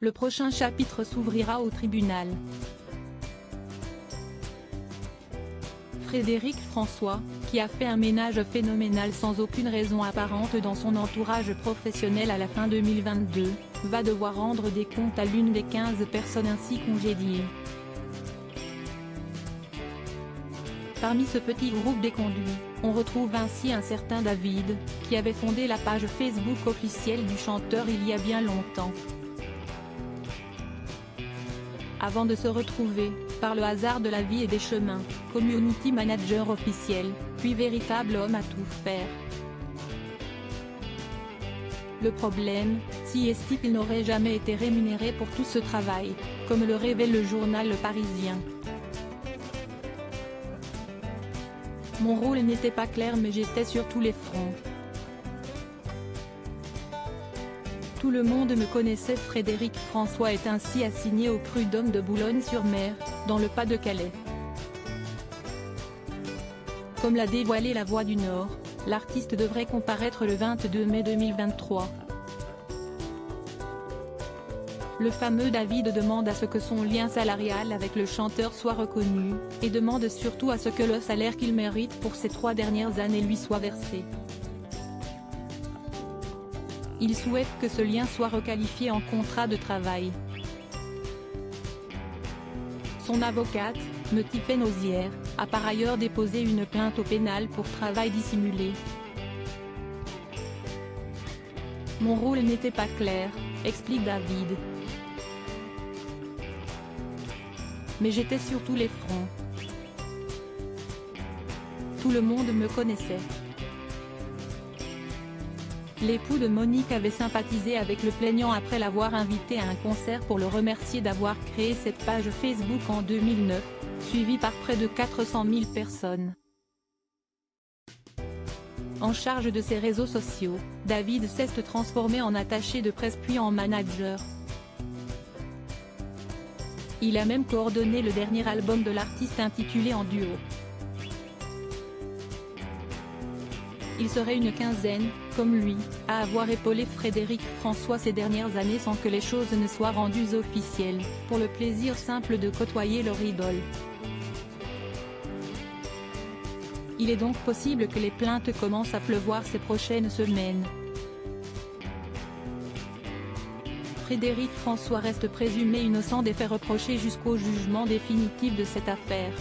Le prochain chapitre s'ouvrira au tribunal. Frédéric François, qui a fait un ménage phénoménal sans aucune raison apparente dans son entourage professionnel à la fin 2022, va devoir rendre des comptes à l'une des 15 personnes ainsi congédiées. Parmi ce petit groupe déconduit, on retrouve ainsi un certain David, qui avait fondé la page Facebook officielle du chanteur il y a bien longtemps. Avant de se retrouver, par le hasard de la vie et des chemins, community manager officiel, puis véritable homme à tout faire. Le problème, si est-il qu'il n'aurait jamais été rémunéré pour tout ce travail, comme le révèle le journal Le Parisien. Mon rôle n'était pas clair mais j'étais sur tous les fronts. Tout le monde me connaissait. Frédéric François est ainsi assigné au prud'homme de Boulogne-sur-Mer, dans le Pas-de-Calais. Comme l'a dévoilé La Voix du Nord, l'artiste devrait comparaître le 22 mai 2023. Le fameux David demande à ce que son lien salarial avec le chanteur soit reconnu, et demande surtout à ce que le salaire qu'il mérite pour ces 3 dernières années lui soit versé. Il souhaite que ce lien soit requalifié en contrat de travail. Son avocate, me Tiphaine Ozière, a par ailleurs déposé une plainte au pénal pour travail dissimulé. Mon rôle n'était pas clair, explique David. Mais j'étais sur tous les fronts. Tout le monde me connaissait. L'époux de Monique avait sympathisé avec le plaignant après l'avoir invité à un concert pour le remercier d'avoir créé cette page Facebook en 2009, suivie par près de 400 000 personnes. En charge de ses réseaux sociaux, David s'est transformé en attaché de presse puis en manager. Il a même coordonné le dernier album de l'artiste intitulé En duo. Il serait une quinzaine, comme lui, à avoir épaulé Frédéric François ces dernières années sans que les choses ne soient rendues officielles, pour le plaisir simple de côtoyer leur idole. Il est donc possible que les plaintes commencent à pleuvoir ces prochaines semaines. Frédéric François reste présumé innocent des faits reprochés jusqu'au jugement définitif de cette affaire.